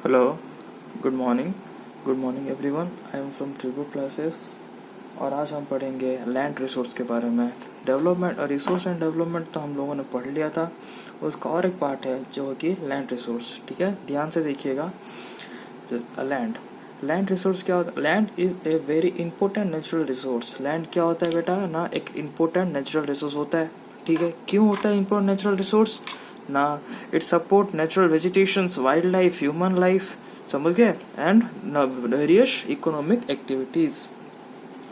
Hello, good morning everyone. I am from ट्रिबू classes और आज हम पढ़ेंगे लैंड रिसोर्स के बारे में। डेवलपमेंट और रिसोर्स एंड डेवलपमेंट तो हम लोगों ने पढ़ लिया था, उसका और एक पार्ट है जो कि लैंड रिसोर्स। ठीक है, ध्यान से देखिएगा। लैंड रिसोर्स क्या होता है? Land is a very important natural resource. Land क्या होता है बेटा ना? एक इंपॉर्टेंट नेचुरल रिसोर्स होता है। ठीक है, क्यों होता है इंपॉर्टेंट नेचुरल रिसोर्स ना? It support natural vegetations, wild life, human life, समझ गए, and various economic activities.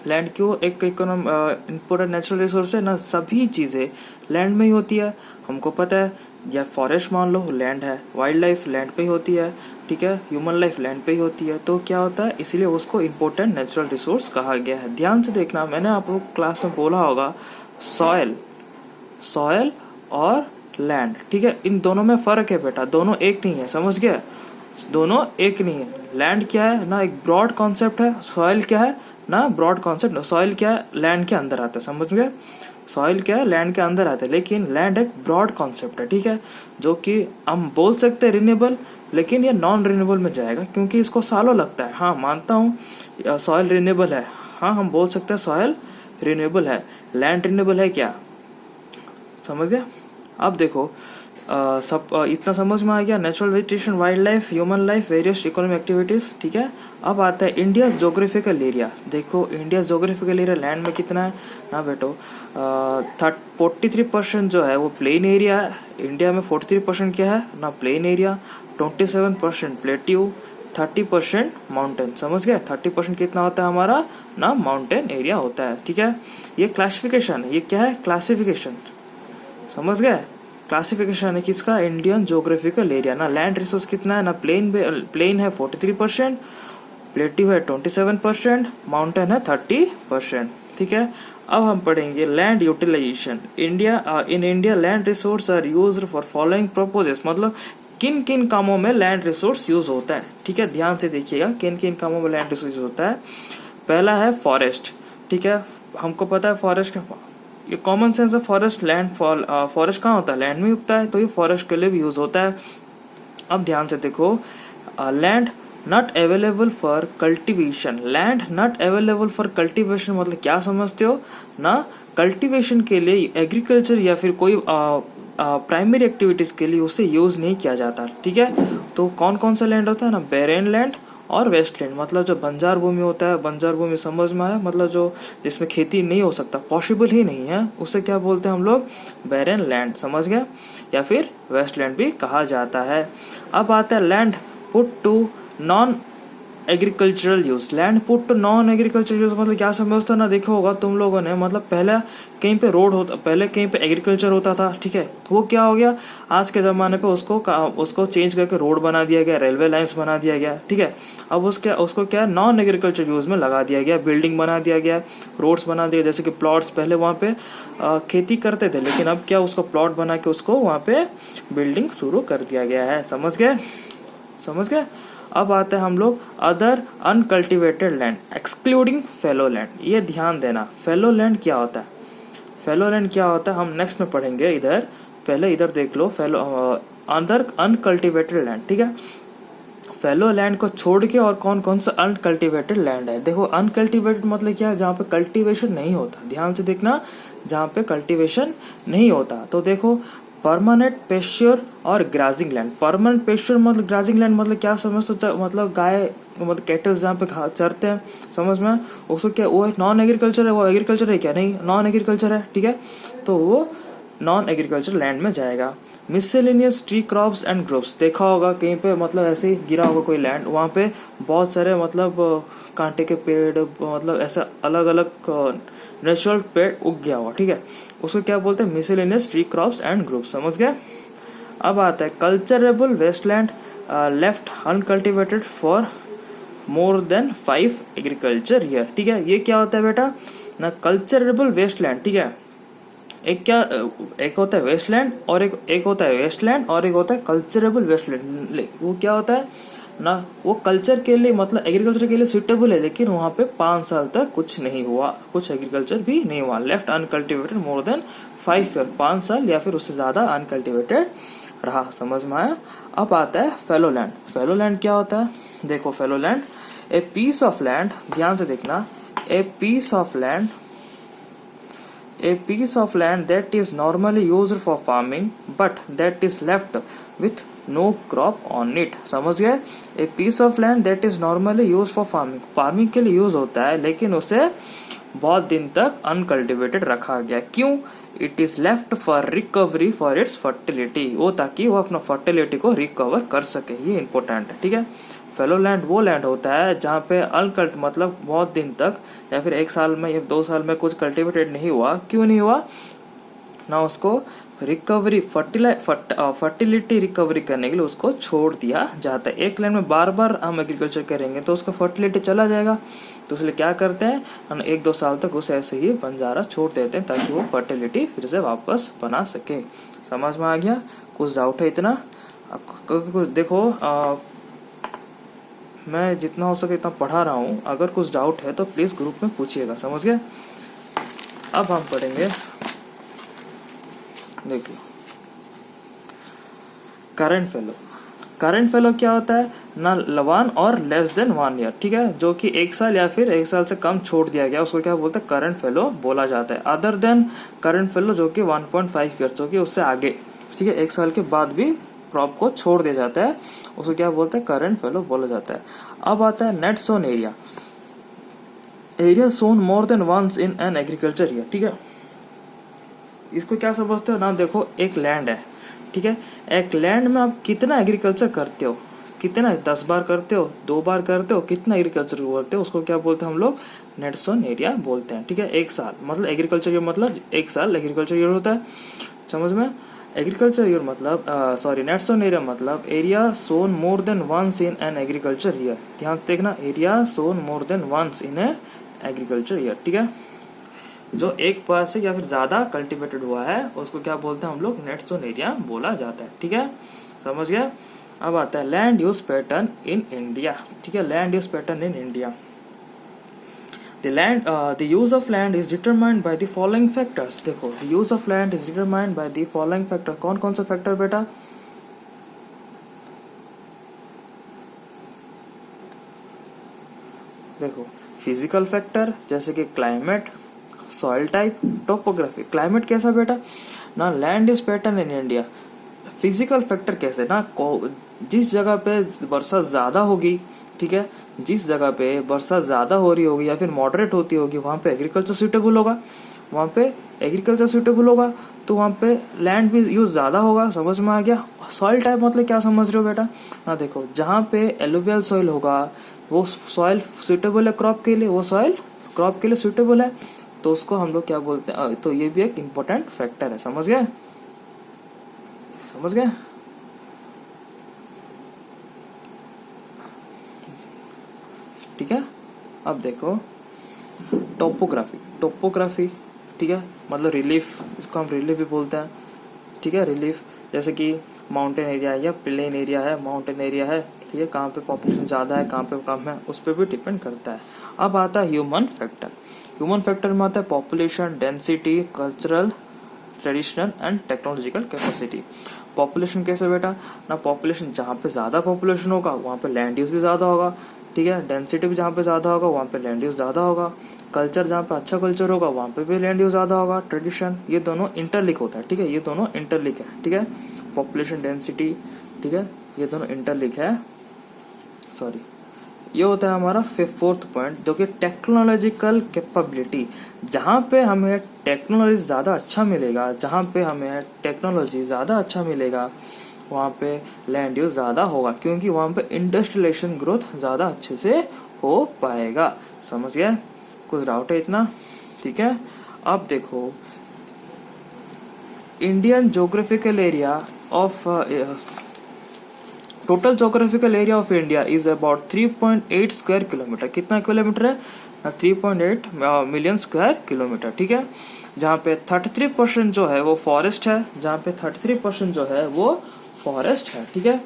Land क्यों एक इम्पोर्टेंट नेचुरल रिसोर्स है ना? सभी चीज़ें लैंड में ही होती है, हमको पता है। या फॉरेस्ट मान लो, लैंड है। वाइल्ड लाइफ लैंड पे ही होती है, ठीक है। ह्यूमन लाइफ लैंड पे ही होती है। तो क्या होता है, इसीलिए उसको इम्पोर्टेंट नेचुरल रिसोर्स कहा गया है। ध्यान से देखना, मैंने आप लोग क्लास में बोला होगा सॉयल और लैंड। ठीक है, इन दोनों में फर्क है बेटा, दोनों एक नहीं है, समझ गए? दोनों एक नहीं है। लैंड क्या है ना, एक ब्रॉड कॉन्सेप्ट है। सॉइल क्या है ना, ब्रॉड कॉन्सेप्ट। सॉइल क्या है, लैंड के अंदर आता है, समझ गए? सॉइल क्या है, लैंड के अंदर आता है, लेकिन लैंड एक ब्रॉड कॉन्सेप्ट है। ठीक है, जो कि हम बोल सकते हैं रिन्यूएबल, लेकिन ये नॉन रिन्यूएबल में जाएगा क्योंकि इसको सालों लगता है। हाँ, मानता हूँ सॉइल रिन्यूएबल है, हाँ हम बोल सकते हैं सॉइल रिन्यूएबल है। लैंड रिन्यूएबल है क्या? समझ गए? अब देखो, इतना समझ में आ गया। Natural vegetation, wild life, human life, various economic activities. ठीक है, अब आता है इंडिया जोग्राफिकल एरिया। देखो, इंडिया जोग्राफिकल एरिया लैंड में कितना है ना बेटो? 43% जो है वो प्लेन एरिया है। इंडिया में 43% क्या है ना? Plain area. 27% plateau, 30% mountain. समझ गए? 30% कितना होता है हमारा ना? माउंटेन एरिया होता है। ठीक है, ये क्लासिफिकेशन, ये क्या है? क्लासिफिकेशन, समझ गए? क्लासिफिकेशन है किसका? इंडियन ज्योग्राफिकल एरिया ना। लैंड रिसोर्स कितना है ना? प्लेन है 43%, प्लेट्यू है 27%, माउंटेन है 30%। ठीक है, अब हम पढ़ेंगे land utilization. In India land resource are used for following purposes. मतलब किन किन कामों में लैंड रिसोर्स यूज होता है। ठीक है, ध्यान से देखिएगा, किन किन कामों में लैंड रिसोर्स यूज होता है। पहला है फॉरेस्ट। ठीक है, हमको पता है फॉरेस्ट, ये कॉमन सेंस है। फॉरेस्ट लैंड फॉरेस्ट कहाँ होता है? लैंड में उगता है, तो ये फॉरेस्ट के लिए भी यूज होता है। अब ध्यान से देखो, land not available for cultivation. Land not available for cultivation मतलब क्या समझते हो ना? कल्टीवेशन के लिए, एग्रीकल्चर या फिर कोई प्राइमरी एक्टिविटीज के लिए उसे यूज नहीं किया जाता। ठीक है, तो कौन कौन सा लैंड होता है ना? बैरेन लैंड और वेस्टलैंड। मतलब जो बंजार भूमि होता है, बंजार भूमि समझ में आया? मतलब जो जिसमें खेती नहीं हो सकता, पॉसिबल ही नहीं है, उसे क्या बोलते हैं हम लोग? बैरेन लैंड, समझ गए? या फिर वेस्टलैंड भी कहा जाता है। अब आता है land put to non agricultural use. Land put to non agricultural use मतलब क्या समझते हो ना? देखो होगा तुम लोगों ने, मतलब पहले कहीं पे रोड होता, पहले कहीं पे एग्रीकल्चर होता था। ठीक है, वो क्या हो गया, आज के जमाने पे उसको चेंज करके रोड बना दिया गया, रेलवे लाइंस बना दिया गया। ठीक है, अब उसको क्या नॉन एग्रीकल्चर यूज में लगा दिया गया, बिल्डिंग बना दिया गया, रोड्स बना दिया, जैसे कि प्लॉट्स। पहले वहाँ पे खेती करते थे, लेकिन अब क्या, उसको प्लॉट बना के उसको वहाँ पे बिल्डिंग शुरू कर दिया गया है। समझ गए? समझ गए? अब आते हैं हम लोग other uncultivated land excluding fellow land. ये ध्यान देना, फेलो लैंड क्या होता है? फेलो लैंड क्या होता है हम नेक्स्ट में पढ़ेंगे। इधर पहले इधर देख लो, फेलो अदर अनकल्टिवेटेड लैंड। ठीक है, फेलो लैंड को छोड़ के और कौन कौन सा अनकल्टिवेटेड लैंड है? देखो, अनकल्टिवेटेड मतलब क्या है? जहाँ पे कल्टीवेशन नहीं होता। ध्यान से देखना, जहाँ पे कल्टीवेशन नहीं होता। तो देखो, परमानेंट पेस्चर और ग्राजिंग लैंड। परमानेंट पेस्चर मतलब, ग्राजिंग लैंड मतलब क्या समझते हो? मतलब गाय, मतलब कैटल्स जहाँ पे चरते हैं, समझ में? उसको क्या, वो नॉन एग्रीकल्चर है? वो एग्रीकल्चर है क्या? नहीं, नॉन एग्रीकल्चर है। ठीक है, तो वो नॉन एग्रीकल्चर लैंड में जाएगा। Miscellaneous tree crops and groups. देखा होगा कहीं पे, मतलब ऐसे ही गिरा होगा कोई लैंड, वहाँ पे बहुत सारे मतलब कांटे के पेड़, मतलब ऐसा अलग अलग नेचुरल पेड़ उग गया हुआ। ठीक है, उसको क्या बोलते हैं? Miscellaneous tree crops and groups. समझ गए? अब आता है culturable wasteland left uncultivated for more than 5 agriculture year. ठीक है, ये क्या होता है बेटा ना? Culturable wasteland. ठीक है, एक होता है वेस्टलैंड और एक होता है वेस्टलैंड और एक होता है कल्चरेबल वेस्टलैंड। वो क्या होता है ना? वो कल्चर के लिए, मतलब एग्रीकल्चर के लिए सुटेबल है, लेकिन वहां पे 5 साल तक कुछ नहीं हुआ, कुछ एग्रीकल्चर भी नहीं हुआ। लेफ्ट अनकल्टिवेटेड मोर देन 5 ईयर, 5 साल या फिर उससे ज्यादा अनकल्टिवेटेड रहा। समझ में आया? अब आता है फेलो लैंड। फेलो लैंड क्या होता है? देखो fallow land, a piece of land, ध्यान से देखना, a piece of land, a piece of land that is normally used for farming but that is left with no crop on it। समझ गए? a piece of land that is normally used for farming, farming के लिए use होता है लेकिन उसे बहुत दिन तक अनकल्टिवेटेड रखा गया। क्यों? It is left for recovery for its fertility, वो ताकि वो अपना फर्टिलिटी को रिकवर कर सके। ये इंपॉर्टेंट है, ठीक है। फेलो लैंड वो लैंड होता है जहाँ पे अनकल्ट मतलब बहुत दिन तक या फिर 1 साल में या 2 साल में कुछ कल्टिवेटेड नहीं हुआ। क्यों नहीं हुआ? ना उसको रिकवरी फर्टिलिटी रिकवरी करने के लिए उसको छोड़ दिया जाता है। एक लैंड में बार बार हम एग्रीकल्चर करेंगे तो उसका फर्टिलिटी चला जाएगा, तो इसलिए क्या करते हैं हम 1-2 साल तक उसे ऐसे ही बंजारा छोड़ देते हैं ताकि वो फर्टिलिटी फिर से वापस बना सके। समझ में आ गया? कुछ डाउट है इतना? कुछ देखो, मैं जितना हो सके इतना पढ़ा रहा हूँ, अगर कुछ डाउट है तो प्लीज ग्रुप में पूछिएगा। समझ गए? अब हम पढ़ेंगे, देख लो, करंट फेलो। करंट फेलो क्या होता है? ना 1 और लेस देन 1 ईयर, ठीक है, जो कि 1 साल या फिर 1 साल से कम छोड़ दिया गया, उसको क्या बोलते हैं? करंट फेलो बोला जाता है। अदर देन करंट फेलो जो कि 1.5 ईयर, जो कि उससे आगे, ठीक है, 1 साल के बाद भी क्रॉप को छोड़ दिया जाता है, उसको क्या बोलते हैं? करंट फेलो बोला जाता है। अब आता है net sown area. Area sown more than once in an agriculture year, ठीक है। इसको क्या समझते हो ना? देखो, एक लैंड है, ठीक है, एक लैंड में आप कितना एग्रीकल्चर करते हो, कितना, 10 बार करते हो, 2 बार करते हो, कितना एग्रीकल्चर करते हो, उसको क्या बोलते हैं हम लोग? नेट सोन एरिया बोलते हैं, ठीक है। 1 साल मतलब एग्रीकल्चर ईयर, मतलब 1 साल एग्रीकल्चर ईयर होता है। समझ में? एग्रीकल्चर ईयर मतलब नेट सोन एरिया मतलब area sown more than once in an agriculture year. ध्यान देखना, area sown more than once in a agriculture year, ठीक है। जो 1 बार से या फिर ज्यादा कल्टिवेटेड हुआ है उसको क्या बोलते हैं हम लोग? नेट सोन एरिया बोला जाता है, ठीक है। समझ गया? अब आता है land use pattern in India, ठीक है। Land use pattern in India, the use of land is determined by the following factors। देखो, the use of land is determined by the following factor। कौन कौन सा फैक्टर बेटा? देखो, physical factor जैसे कि climate, soil type, topography. Climate कैसा बेटा? ना land use pattern in India, physical factor कैसे ना, जिस जगह पे वर्षा ज्यादा होगी, ठीक है, जिस जगह पे वर्षा ज्यादा हो रही होगी या फिर मॉडरेट होती होगी, वहां पे एग्रीकल्चर सूटेबल होगा, वहां पे एग्रीकल्चर सूटेबल होगा, तो वहां पे लैंड भी यूज ज्यादा होगा। समझ में आ गया? सॉइल टाइप मतलब क्या समझ रहे हो बेटा? ना देखो, जहाँ पे एलुवियल सॉइल होगा वो सॉइल सूटेबल है क्रॉप के लिए, वो सॉइल क्रॉप के लिए सूटेबल है, तो उसको हम लोग क्या बोलते हैं? तो ये भी एक इम्पोर्टेंट फैक्टर है। समझ गए? समझ गए? ठीक है। अब देखो, टोपोग्राफी। टोपोग्राफी, ठीक है, मतलब रिलीफ, इसको हम रिलीफ भी बोलते हैं, ठीक है। रिलीफ जैसे कि माउंटेन एरिया है या प्लेन एरिया है, माउंटेन एरिया है, ठीक है, कहाँ पे पॉपुलेशन ज़्यादा है, कहाँ पे कम है, उस पर भी डिपेंड करता है। अब आता है ह्यूमन फैक्टर। ह्यूमन फैक्टर में आता है population, density, cultural, traditional and technological capacity. Population कैसे बेटा? ना पॉपुलेशन जहाँ पे ज़्यादा पॉपुलेशन होगा वहाँ पे लैंड यूज भी ज़्यादा होगा, ठीक है। डेंसिटी भी जहाँ पे ज़्यादा होगा वहाँ पे लैंड यूज ज़्यादा होगा। कल्चर, जहाँ पे अच्छा कल्चर होगा वहाँ पे भी लैंड यूज ज़्यादा होगा। ट्रेडिशन, ये दोनों इंटरलिंक होता है, ठीक है, ये दोनों इंटरलिंक है, ठीक है। पॉपुलेशन, डेंसिटी, ठीक है, ये दोनों इंटरलिंक है। सॉरी, ये होता है हमारा 4th पॉइंट, जो कि टेक्नोलॉजिकल कैपेबिलिटी। जहाँ पे हमें टेक्नोलॉजी ज़्यादा अच्छा मिलेगा, जहाँ पे हमें टेक्नोलॉजी ज़्यादा अच्छा मिलेगा वहाँ पे लैंड यूज ज़्यादा होगा, क्योंकि वहाँ पे इंडस्ट्रियलाइजेशन ग्रोथ ज़्यादा अच्छे से हो पाएगा। समझ गए? कुछ डाउट है इतना? ठीक है। अब देखो, Indian geographical area of total geographical area of India is about 3.8 square kilometre. कितना किलोमीटर है? 3.8 मिलियन स्क्वायर किलोमीटर, ठीक है। जहाँ पे 33% जो है वो फॉरेस्ट है, जहाँ पे 33% जो है वो फॉरेस्ट है, ठीक है।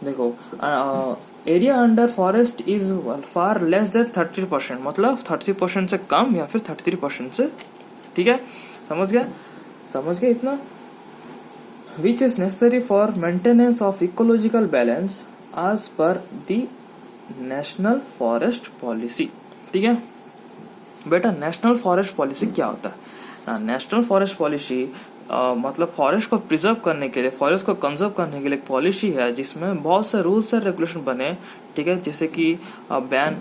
देखो, area under forest is far less than 30%, मतलब 30% से कम या फिर 33% से, ठीक है। समझ गया? समझ गए इतना? which is necessary for maintenance of ecological balance as per the national forest policy. ठीक है बेटा, नेशनल फॉरेस्ट पॉलिसी क्या होता है ना? नेशनल फॉरेस्ट पॉलिसी मतलब फॉरेस्ट को प्रिजर्व करने के लिए, फॉरेस्ट को कंजर्व करने के लिए एक पॉलिसी है जिसमें बहुत से रूल्स एंड रेगुलेशन बने। ठीक है, जैसे कि बैन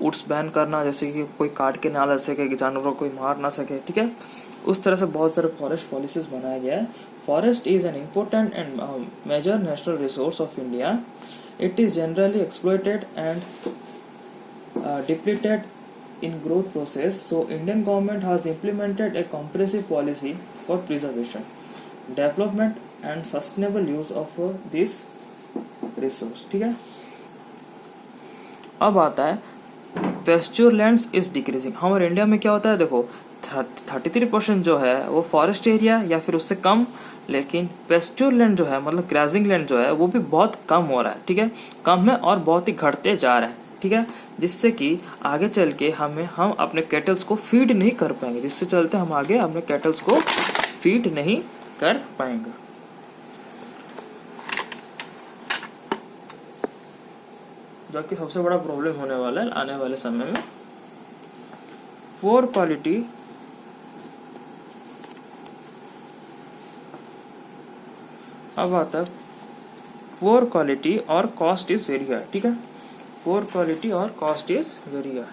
वुड्स बैन करना, जैसे कि कोई काट के ना ले सके, कि जानवरों को मार ना सके। ठीक है, उस तरह से बहुत सारे फॉरेस्ट पॉलिसीज बनाया गया है। Forest is an important and major national resource of India. It is generally exploited and depleted in growth process, so Indian government has implemented a comprehensive policy for preservation, development and sustainable use of this resource। ठीक है, अब आता है pasture lands is decreasing. हमारे India में क्या होता है, देखो 33% जो है वो फॉरेस्ट एरिया या फिर उससे कम, लेकिन पेस्चर लैंड जो है मतलब ग्राजिंग लैंड जो है वो भी बहुत कम हो रहा है। ठीक है, कम है और बहुत ही घटते जा रहा है। ठीक है, जिससे कि आगे चल के हम अपने कैटल्स को फीड नहीं कर पाएंगे, जिससे चलते हम आगे अपने कैटल्स को फीड नहीं कर पाएंगे। जो कि सबसे बड़ा प्रॉब्लम होने वाला है आने वाले समय में। पुअर क्वालिटी अब आता है पुअर क्वालिटी और कॉस्ट इज वेरी हाई। ठीक है, पुअर क्वालिटी और कॉस्ट इज वेरी हाई।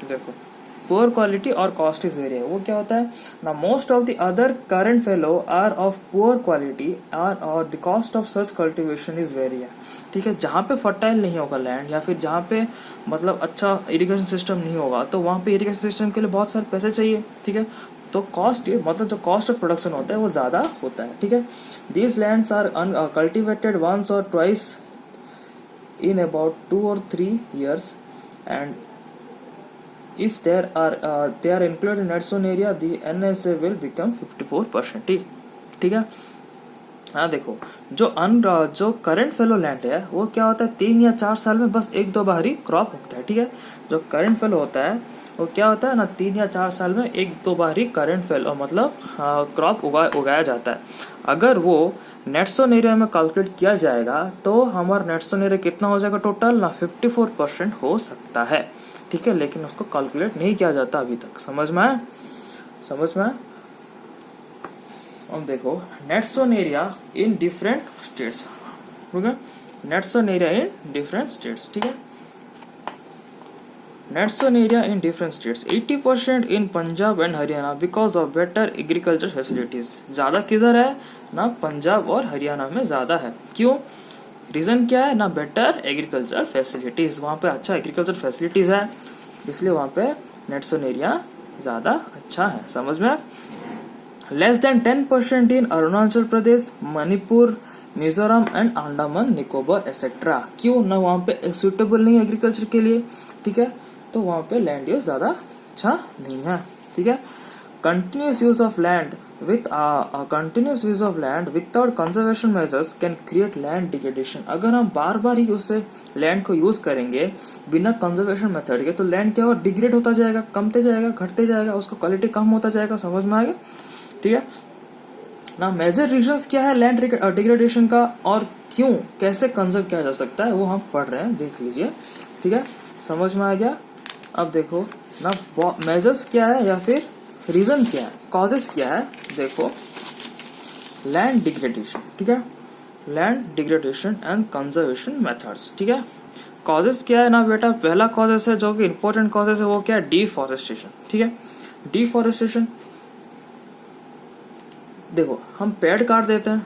देखो पुअर क्वालिटी और कॉस्ट इज वेरी हाई, वो क्या होता है ना? Most of the other current fallow are of poor quality are और the cost of such cultivation is very high. ठीक है, जहाँ पे फर्टाइल नहीं होगा लैंड या फिर जहाँ पे मतलब अच्छा इरिगेशन सिस्टम नहीं होगा, तो वहाँ पे इरिगेशन सिस्टम के लिए बहुत सारे पैसे चाहिए। ठीक है, तो कॉस्ट मतलब जो कॉस्ट ऑफ प्रोडक्शन होता है वो ज्यादा होता है। ठीक है, these lands are cultivated once और twice in about 2 or 3 years and if they are included in net zone area, the NSA will become 54%। ठीक है, हाँ देखो जो करंट फेलो लैंड है वो क्या होता है, 3 या 4 साल में बस 1-2 बार ही क्रॉप उगता है। ठीक है, जो करंट फेलो होता है वो क्या होता है ना, 3 या 4 साल में 1-2 बार ही करंट फेलो मतलब क्रॉप उगाया जाता है। अगर वो नेट जोन एरिया में कैलकुलेट किया जाएगा तो हमारा नेट जोन एरिया कितना हो जाएगा टोटल ना, 54% हो सकता है। ठीक है, लेकिन उसको कैलकुलेट नहीं किया जाता अभी तक। समझ में आया? अब देखो net zone area in different states. ठीक है, net zone area in different states. ठीक है, net zone area in different states 80% in Punjab and Haryana because of better agriculture facilities. ज्यादा किधर है ना, पंजाब और हरियाणा में ज्यादा है। क्यों? रीजन क्या है ना, बेटर एग्रीकल्चर फैसिलिटीज, वहाँ पे अच्छा एग्रीकल्चर फैसिलिटीज है, इसलिए वहाँ पे नेट जोन एरिया ज्यादा अच्छा है। समझ में? Less than 10% in Arunachal Pradesh, Manipur, Mizoram and Andaman Nicobar etcetera. क्यों ना, वहाँ पे सुटेबल नहीं है एग्रीकल्चर के लिए। ठीक है, तो वहाँ पे लैंड यूज ज्यादा अच्छा नहीं है। ठीक है, continuous use of land with continuous use of land without conservation measures can create land degradation। अगर हम बार बार ही उससे लैंड को यूज करेंगे बिना कंजर्वेशन मेथड के, तो लैंड क्या होगा, डिग्रेड होता जाएगा, कमते जाएगा, घटते जाएगा, उसका क्वालिटी कम होता जाएगा। समझ में आएगा? ठीक है ना, मेजर रीजंस क्या है लैंड डिग्रेडेशन का और क्यों कैसे कंजर्व किया जा सकता है वो हम पढ़ रहे हैं, देख लीजिए। ठीक है, समझ में आ गया? अब देखो ना मेजर्स क्या है या फिर रीजन क्या है, कॉजेस क्या है। देखो लैंड डिग्रेडेशन। ठीक है, land degradation and conservation methods. ठीक है, कॉजेस क्या है ना बेटा, पहला कॉजेस है जो कि इंपॉर्टेंट कॉजेस है वो क्या है, डिफॉरेस्टेशन। ठीक है, डिफॉरेस्टेशन देखो हम पेड़ काट देते हैं,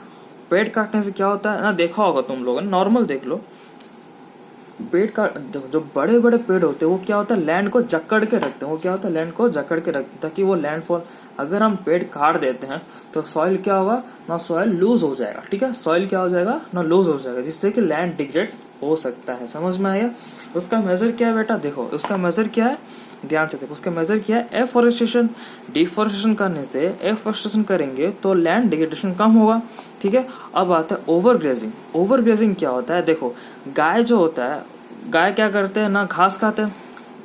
पेड़ काटने से क्या होता है ना, देखा होगा तुम लोगों ने, नॉर्मल देख लो, पेड़ का जो बड़े बड़े पेड़ होते हैं वो क्या होता है, लैंड को जकड़ के रखते हैं। वो क्या होता है, लैंड को जकड़ के रखते हैं ताकि वो लैंडफॉल। अगर हम पेड़ काट देते हैं तो सॉइल क्या होगा ना, सॉइल लूज हो जाएगा। ठीक है, सॉइल क्या हो जाएगा ना, लूज हो जाएगा, जिससे कि लैंड डिग्रेड हो सकता है। समझ में आया? उसका मेजर क्या है बेटा, देखो उसका मेजर क्या है, ध्यान से देखो उसका मेजर क्या है, एफॉरेस्टेशन। डिफॉरेस्टेशन करने से, एफॉरेस्टेशन करेंगे तो लैंड डिग्रेडेशन कम होगा। ठीक है, अब आता है ओवर ग्रेजिंग। ओवर ग्रेजिंग क्या होता है, देखो गाय जो होता है, गाय क्या करते हैं ना, घास खाते हैं।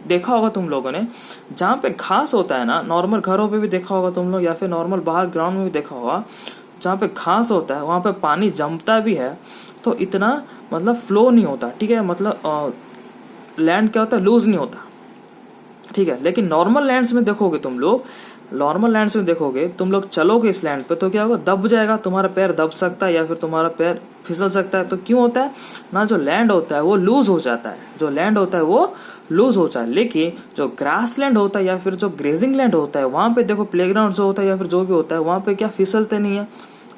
देखा होगा तुम लोगों ने, जहाँ पे घास होता है ना, नॉर्मल घरों पे भी देखा होगा तुम लोग, या फिर नॉर्मल बाहर ग्राउंड में भी देखा होगा, जहाँ पे घास होता है वहाँ पे पानी जमता भी है तो इतना मतलब फ्लो नहीं होता, ठीक है, मतलब लैंड क्या होता है, लूज नहीं होता, ठीक है। लेकिन नॉर्मल लैंड्स में देखोगे तुम लोग, नॉर्मल लैंड्स में देखोगे तुम लोग, चलोगे इस लैंड पे तो क्या होगा, दब जाएगा, तुम्हारा पैर दब सकता है या फिर तुम्हारा पैर फिसल सकता है। तो क्यों होता है ना, जो लैंड होता है वो लूज हो जाता है, जो लैंड होता है वो लूज हो जाता है। लेकिन जो ग्रास लैंड होता है या फिर जो ग्रेजिंग लैंड होता है, वहां पे देखो प्लेग्राउंड जो होता है या फिर जो भी होता है, वहां पे क्या फिसलते नहीं है,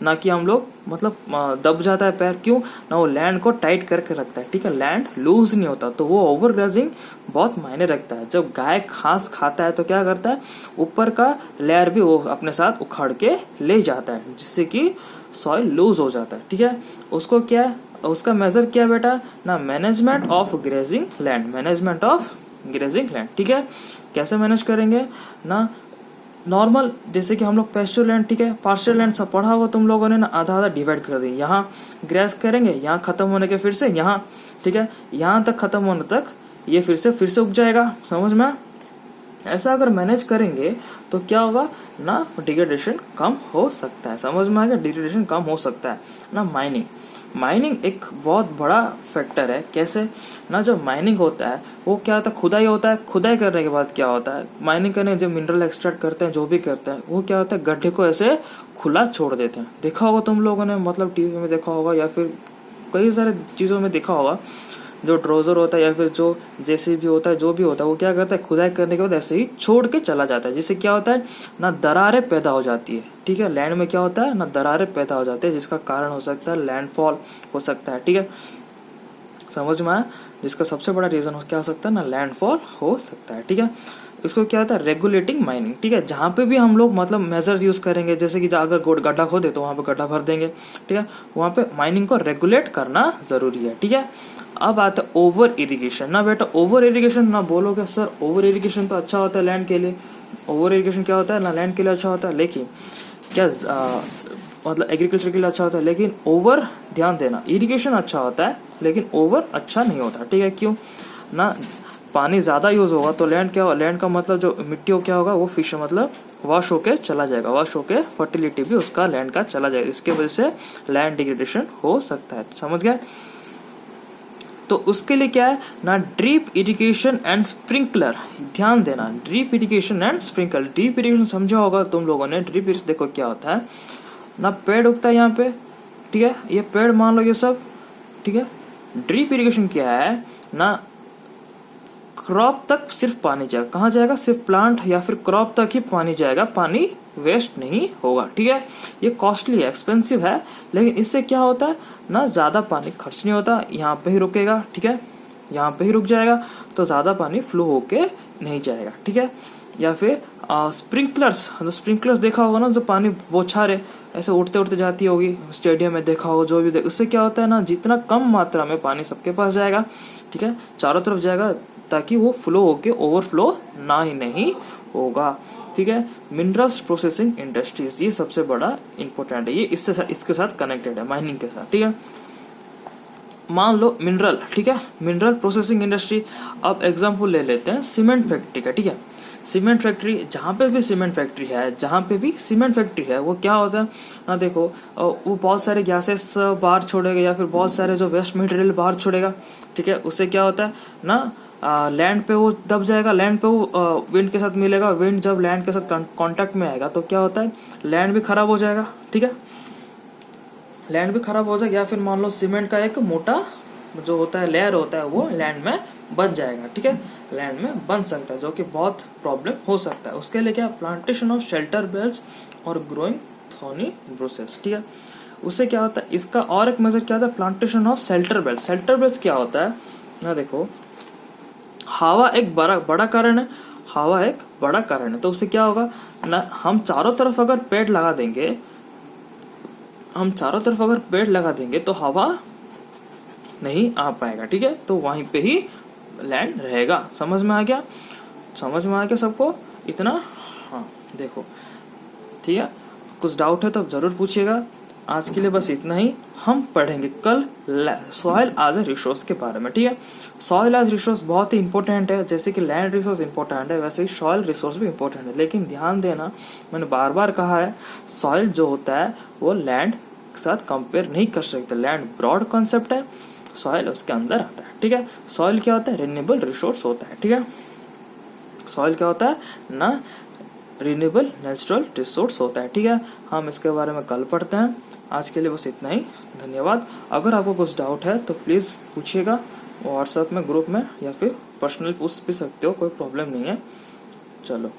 ना कि हम लोग मतलब दब जाता है पैर, क्यों ना, वो लैंड को टाइट करके रखता है, ठीक है, लैंड लूज नहीं होता। तो वो ओवर ग्रेजिंग बहुत मायने रखता है। जब गाय घास खाता है तो क्या करता है, ऊपर का लेयर भी वो अपने साथ उखाड़ के ले जाता है, जिससे कि सॉइल लूज हो जाता है, ठीक है। उसको क्या, उसका मेजर क्या बेटा ना, management of grazing land, management of grazing land, ठीक है। कैसे मैनेज करेंगे ना, नॉर्मल जैसे कि हम लोग पेस्चर लैंड, ठीक है, पार्शियल लैंड सब पढ़ा हुआ तुम लोगों ने ना, आधा आधा डिवाइड कर देंगे, यहाँ ग्रेस करेंगे, यहाँ खत्म होने के फिर से यहाँ, ठीक है, यहाँ तक खत्म होने तक ये फिर से उग जाएगा, समझ में। ऐसा अगर मैनेज करेंगे तो क्या होगा ना, डिग्रेडेशन कम हो सकता है, समझ में आ गया, डिग्रेडेशन कम हो सकता है ना। माइनिंग एक बहुत बड़ा फैक्टर है। कैसे ना, जो माइनिंग होता है वो क्या होता है, खुदाई होता है, खुदाई करने के बाद क्या होता है, माइनिंग करने जो मिनरल एक्सट्रैक्ट करते हैं, जो भी करते हैं, वो क्या होता है, गड्ढे को ऐसे खुला छोड़ देते हैं। देखा होगा तुम लोगों ने, मतलब टीवी में देखा होगा या फिर कई सारे चीजों में देखा होगा, जो ड्रोजर होता है या फिर जो जेसीबी होता है, जो भी होता है, वो क्या करता है, खुदाई करने के बाद ऐसे ही छोड़ के चला जाता है, जिससे क्या होता है ना, दरारें पैदा हो जाती है, ठीक है। लैंड में क्या होता है ना, दरारें पैदा हो जाती है, जिसका कारण हो सकता है लैंडफॉल हो सकता है, ठीक है, समझ में आया। जिसका सबसे बड़ा रीजन क्या हो सकता है ना, लैंडफॉल हो सकता है, ठीक है। इसको क्या होता है, रेगुलेटिंग माइनिंग, ठीक है। जहाँ पे भी हम लोग मतलब मेजर्स यूज करेंगे, जैसे कि अगर गड्ढा खोदे तो वहाँ पे गड्ढा भर देंगे, ठीक है, वहाँ पे माइनिंग को रेगुलेट करना जरूरी है, ठीक है। अब आता है ओवर इरिगेशन ना बेटा, ओवर इरिगेशन ना बोलोगे सर, ओवर इरिगेशन तो अच्छा होता है लैंड के लिए, ओवर इरिगेशन क्या होता है ना, लैंड के लिए अच्छा होता है, लेकिन क्या मतलब एग्रीकल्चर के लिए अच्छा होता है, लेकिन ओवर, ध्यान देना, इरिगेशन अच्छा होता है लेकिन ओवर अच्छा नहीं होता, ठीक है। क्यों ना, पानी ज्यादा यूज होगा तो लैंड क्या, लैंड का मतलब जो मिट्टी हो क्या होगा, वो फिश मतलब वॉश होके चला जाएगा, वॉश होके फर्टिलिटी भी उसका लैंड का चला जाएगा, इसके वजह से लैंड डिग्रेडेशन हो सकता है, समझ गए। तो उसके लिए क्या है ना, ड्रिप इरिगेशन एंड स्प्रिंकलर, ध्यान देना, drip irrigation and sprinkler. Drip irrigation समझा होगा तुम लोगों ने, ड्रिप इरिगेशन देखो क्या होता है ना, पेड़ उगता है यहाँ पे, ठीक है, ये पेड़ मान लो ये सब, ठीक है। ड्रिप इरिगेशन क्या है ना, क्रॉप तक सिर्फ पानी जाएगा, कहाँ जाएगा, सिर्फ प्लांट या फिर क्रॉप तक ही पानी जाएगा, पानी वेस्ट नहीं होगा, ठीक है। ये कॉस्टली है, एक्सपेंसिव है, लेकिन इससे क्या होता है ना, ज्यादा पानी खर्च नहीं होता, यहाँ पे ही रुकेगा, ठीक है, यहाँ पे ही रुक जाएगा, तो ज्यादा पानी फ्लो होके नहीं जाएगा, ठीक है। या फिर स्प्रिंकलर्स, तो स्प्रिंकलर्स देखा होगा ना, जो पानी बौछारें ऐसे उड़ते उड़ते जाती होगी, स्टेडियम में देखा होगा, जो भी उससे क्या होता है ना, जितना कम मात्रा में पानी सबके पास जाएगा, ठीक है, चारों तरफ जाएगा, ताकि वो फ्लो होके ओवरफ्लो ना ही नहीं होगा, ठीक है। मिनरल्स प्रोसेसिंग इंडस्ट्रीज, ये सबसे बड़ा इंपॉर्टेंट है, ये इसके साथ कनेक्टेड है, माइनिंग के साथ, ठीक है। मान लो मिनरल, ठीक है, मिनरल प्रोसेसिंग इंडस्ट्री। अब एग्जांपल ले लेते हैं सीमेंट फैक्ट्री का, ठीक है। सीमेंट फैक्ट्री, जहाँ पे भी सीमेंट फैक्ट्री है, जहाँ पे भी सीमेंट फैक्ट्री है, वो क्या होता है ना, देखो वो बहुत सारे गैसेस बाहर छोड़ेगा या फिर बहुत सारे जो वेस्ट मटेरियल बाहर छोड़ेगा, ठीक है। उससे क्या होता है ना, लैंड पे वो दब जाएगा, लैंड पे वो विंड के साथ मिलेगा, विंड जब लैंड के साथ कांटेक्ट में आएगा तो क्या होता है, लैंड भी खराब हो जाएगा, ठीक है, लैंड भी खराब हो जाएगा। या फिर मान लो सीमेंट का एक मोटा जो होता है लेयर होता है, वो लैंड में बन जाएगा, ठीक है, लैंड में बन सकता है, जो कि बहुत प्रॉब्लम हो सकता है। उसके लिए क्या, प्लांटेशन ऑफ शेल्टर बेल्स और ग्रोइंग थॉर्नी ब्रुसेस, ठीक है। उससे क्या होता है, इसका और एक मेजर क्या होता है, plantation of shelter belts. Shelter belts क्या होता है ना, देखो हवा एक बड़ा कारण है, हवा एक बड़ा कारण है, तो उससे क्या होगा ना, हम चारों तरफ अगर पेड़ लगा देंगे, हम चारों तरफ अगर पेड़ लगा देंगे तो हवा नहीं आ पाएगा, ठीक है, तो वहीं पे ही लैंड रहेगा, समझ में आ गया, समझ में आ गया सबको इतना, हाँ देखो, ठीक है। कुछ डाउट है तो जरूर पूछिएगा, आज के लिए बस इतना ही। हम पढ़ेंगे कल सॉइल एज ए रिसोर्स के बारे में, ठीक है। सॉइल एज रिसोर्स बहुत ही इंपॉर्टेंट है, जैसे कि लैंड रिसोर्स इंपॉर्टेंट है वैसे ही सॉइल रिसोर्स भी इंपॉर्टेंट है। लेकिन ध्यान देना, मैंने बार बार कहा है, सॉइल जो होता है वो लैंड के साथ कंपेयर नहीं कर सकते। लैंड ब्रॉड कॉन्सेप्ट है, सॉइल उसके अंदर आता है, ठीक है। सॉइल क्या होता है? रिन्यूएबल रिसोर्स होता है, ठीक है। सॉइल क्या होता है ना? रिन्यूएबल नेचुरल रिसोर्स होता है, ठीक है। हम इसके बारे में कल पढ़ते हैं। आज के लिए बस इतना ही, धन्यवाद। अगर आपको कुछ डाउट है तो प्लीज़ पूछिएगा व्हाट्सएप में, ग्रुप में, या फिर पर्सनल पूछ भी सकते हो, कोई प्रॉब्लम नहीं है। चलो।